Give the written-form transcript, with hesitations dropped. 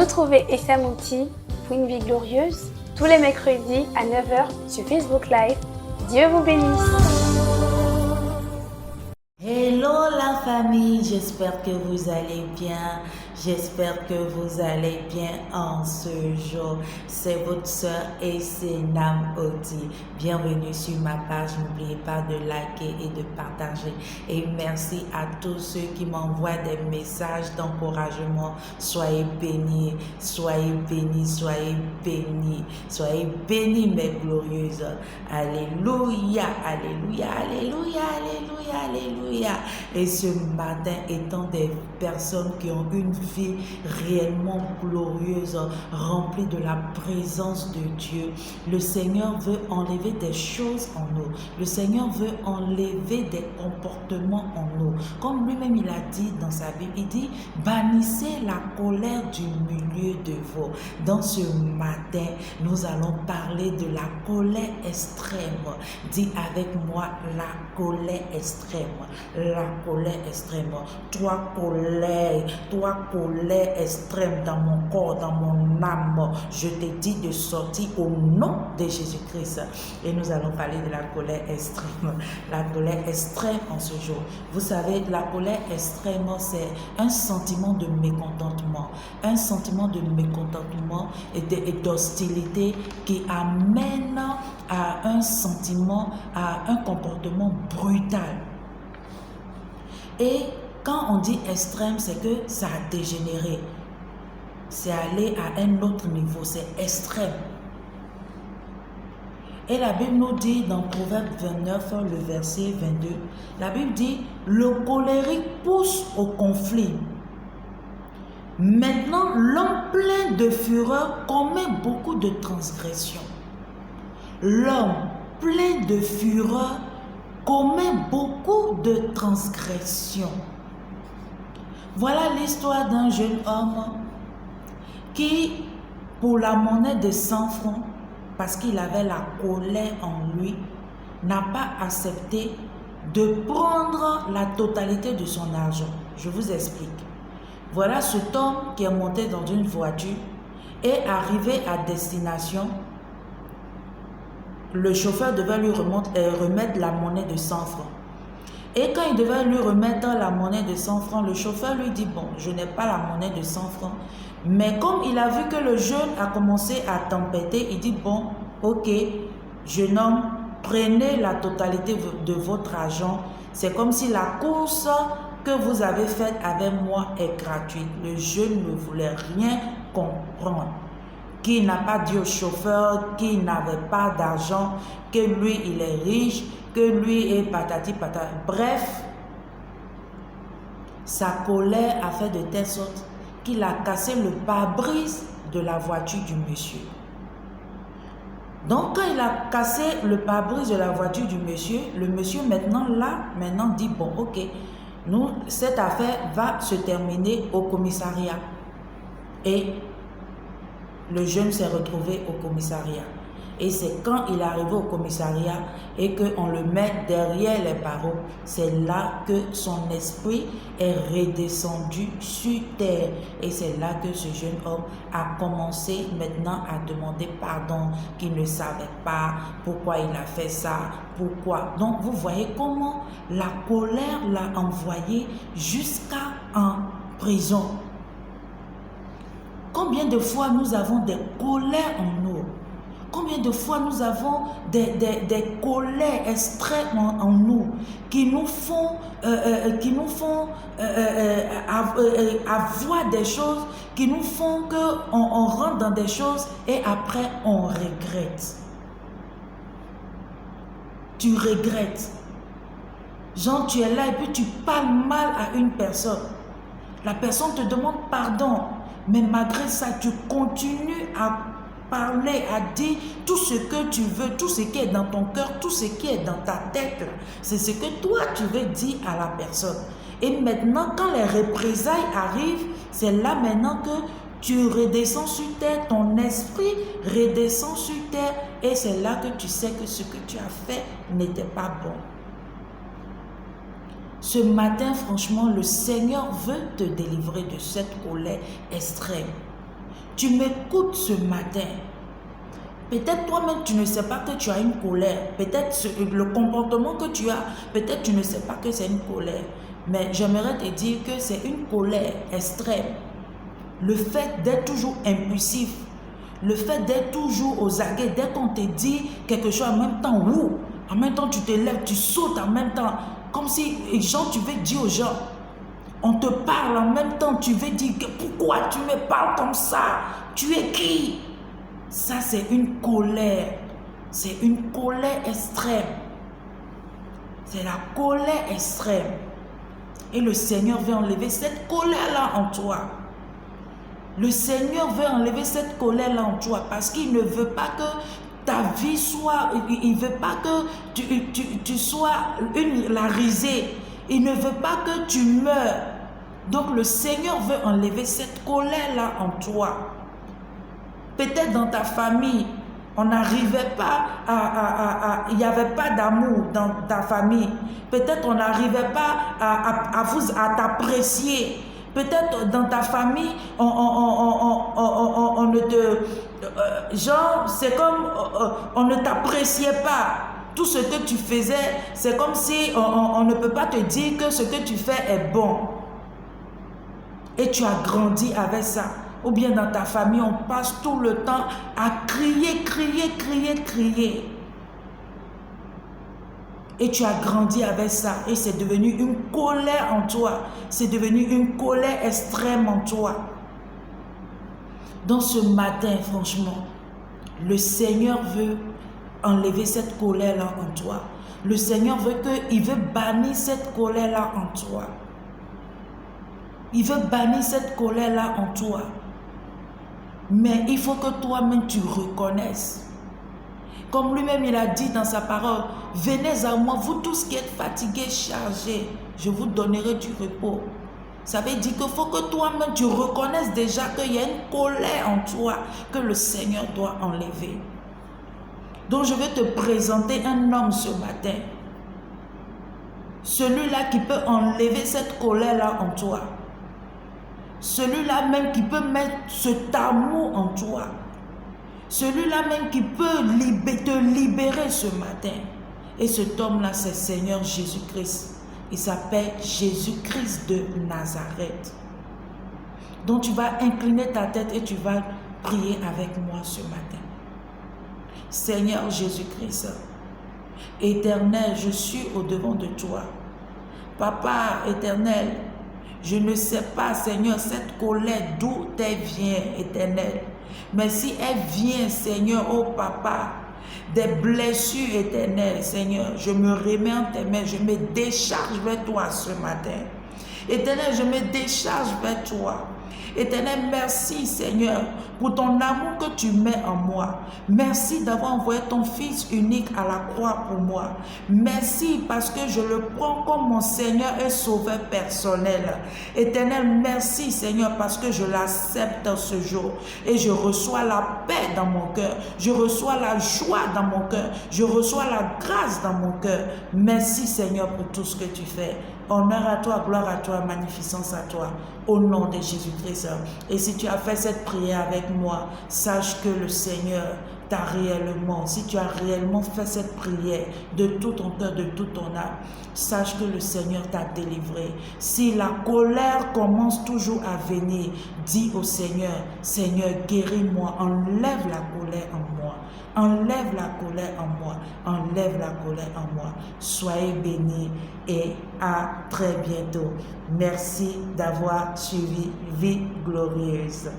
Retrouvez Esther Mouti pour une vie glorieuse tous les mercredis à 9h sur Facebook Live. Dieu vous bénisse. Hello la famille, j'espère que vous allez bien. J'espère que vous allez bien en ce jour. C'est votre soeur Essenam Oti. Bienvenue sur ma page. N'oubliez pas de liker et de partager. Et merci à tous ceux qui m'envoient des messages d'encouragement. Soyez bénis, soyez bénis, soyez bénis. Soyez bénis mes glorieuses. Alléluia, alléluia, alléluia, alléluia, alléluia. Et ce matin, étant des personnes qui ont une vie réellement glorieuse, remplie de la présence de Dieu, le Seigneur veut enlever des choses en nous. Le Seigneur veut enlever des comportements en nous. Comme lui-même il a dit dans sa Bible, il dit, bannissez la colère du milieu de vous. Dans ce matin, nous allons parler de la colère extrême. Dis avec moi, la colère extrême. La colère extrême. Toi colère extrême dans mon corps, dans mon âme, je te dis de sortir au nom de Jésus-Christ. Et nous allons parler de la colère extrême. La colère extrême en ce jour. Vous savez, la colère extrême, c'est un sentiment de mécontentement. Un sentiment de mécontentement et d'hostilité qui amène à un sentiment, à un comportement brutal. Et quand on dit extrême, c'est que ça a dégénéré. C'est aller à un autre niveau, c'est extrême. Et la Bible nous dit dans Proverbe 29, le verset 22, la Bible dit, le colérique pousse au conflit. Maintenant, l'homme plein de fureur commet beaucoup de transgressions. L'homme plein de fureur commet beaucoup de transgressions. Voilà l'histoire d'un jeune homme qui, pour la monnaie de 100 francs, parce qu'il avait la colère en lui, n'a pas accepté de prendre la totalité de son argent. Je vous explique. Voilà cet homme qui est monté dans une voiture et arrivé à destination. Le chauffeur devait lui remettre la monnaie de 100 francs. Et quand il devait lui remettre la monnaie de 100 francs, le chauffeur lui dit, bon, je n'ai pas la monnaie de 100 francs. Mais comme il a vu que le jeune a commencé à tempêter, il dit, bon, ok, jeune homme, prenez la totalité de votre argent. C'est comme si la course que vous avez faite avec moi est gratuite. Le jeune ne voulait rien comprendre. Qui n'a pas dit au chauffeur qu'il n'avait pas d'argent, que lui il est riche, que lui est patati patata. Bref, sa colère a fait de telle sorte qu'il a cassé le pare-brise de la voiture du monsieur. Donc quand il a cassé le pare-brise de la voiture du monsieur, le monsieur maintenant dit, bon ok, cette affaire va se terminer au commissariat. Et le jeune s'est retrouvé au commissariat. Et c'est quand il est arrivé au commissariat et qu'on le met derrière les barreaux, c'est là que son esprit est redescendu sur terre. Et c'est là que ce jeune homme a commencé maintenant à demander pardon, qu'il ne savait pas pourquoi il a fait ça, pourquoi. Donc vous voyez comment la colère l'a envoyé jusqu'à en prison. Combien de fois nous avons des colères en nous? Combien de fois nous avons des colères extrêmes en nous qui nous font avoir des choses, qui nous font qu'on rentre dans des choses et après on regrette. Tu regrettes. Genre tu es là et puis tu parles mal à une personne. La personne te demande pardon. Mais malgré ça, tu continues à parler, à dire tout ce que tu veux, tout ce qui est dans ton cœur, tout ce qui est dans ta tête. C'est ce que toi, tu veux dire à la personne. Et maintenant, quand les représailles arrivent, c'est là maintenant que tu redescends sur terre, ton esprit redescend sur terre et c'est là que tu sais que ce que tu as fait n'était pas bon. Ce matin, franchement, le Seigneur veut te délivrer de cette colère extrême. tu m'écoutes ce matin. Peut-être toi-même, tu ne sais pas que tu as une colère. Peut-être le comportement que tu as, peut-être tu ne sais pas que c'est une colère. Mais j'aimerais te dire que c'est une colère extrême. Le fait d'être toujours impulsif, le fait d'être toujours aux aguets, dès qu'on te dit quelque chose en même temps, en même temps tu te lèves, tu sautes en même temps, comme si tu veux dire aux gens, on te parle en même temps, tu veux dire que pourquoi tu me parles comme ça? Tu es qui? Ça c'est une colère, c'est une colère extrême. C'est la colère extrême. Et le Seigneur veut enlever cette colère-là en toi. Le Seigneur veut enlever cette colère-là en toi parce qu'il ne veut pas que ta vie soit, il ne veut pas que tu sois la risée. Il ne veut pas que tu meures. Donc le Seigneur veut enlever cette colère-là en toi. Peut-être dans ta famille, on n'arrivait pas il n'y avait pas d'amour dans ta famille. Peut-être on n'arrivait pas à t'apprécier. Peut-être dans ta famille, on ne te... c'est comme on ne t'appréciait pas. Tout ce que tu faisais, c'est comme si on ne peut pas te dire que ce que tu fais est bon. Et tu as grandi avec ça. Ou bien dans ta famille, on passe tout le temps à crier. Et tu as grandi avec ça. Et c'est devenu une colère en toi. C'est devenu une colère extrême en toi. Donc ce matin, franchement, le Seigneur veut enlever cette colère-là en toi. Le Seigneur veut bannir cette colère-là en toi. Il veut bannir cette colère-là en toi. Mais il faut que toi-même tu reconnaisses. Comme lui-même il a dit dans sa parole, venez à moi, vous tous qui êtes fatigués, chargés, je vous donnerai du repos. Ça veut dire qu'il faut que toi-même tu reconnaisses déjà qu'il y a une colère en toi que le Seigneur doit enlever. Donc je vais te présenter un homme ce matin. Celui-là qui peut enlever cette colère-là en toi. Celui-là même qui peut mettre cet amour en toi. Celui-là même qui peut te libérer ce matin. Et cet homme-là, c'est le Seigneur Jésus-Christ. Il s'appelle Jésus-Christ de Nazareth. Donc tu vas incliner ta tête et tu vas prier avec moi ce matin. Seigneur Jésus-Christ, Éternel, je suis au-devant de toi. Papa éternel, je ne sais pas, Seigneur, cette colère d'où elle vient, Éternel. Mais si elle vient, Seigneur, oh Papa, des blessures éternelles, Seigneur, je me remets en tes mains, je me décharge vers toi ce matin. Éternel, je me décharge vers toi. Éternel, merci Seigneur pour ton amour que tu mets en moi. Merci d'avoir envoyé ton Fils unique à la croix pour moi. Merci parce que je le prends comme mon Seigneur et Sauveur personnel. Éternel, merci Seigneur parce que je l'accepte ce jour et je reçois la paix dans mon cœur. Je reçois la joie dans mon cœur. Je reçois la grâce dans mon cœur. Merci Seigneur pour tout ce que tu fais. Honneur à toi, gloire à toi, magnificence à toi, au nom de Jésus-Christ. Et si tu as fait cette prière avec moi, sache que le Seigneur t'a réellement, si tu as réellement fait cette prière de tout ton cœur, de toute ton âme, sache que le Seigneur t'a délivré. Si la colère commence toujours à venir, dis au Seigneur, Seigneur, guéris-moi, enlève la colère en moi. Enlève la colère en moi. Enlève la colère en moi. Soyez bénis et à très bientôt. Merci d'avoir suivi Vie Glorieuse.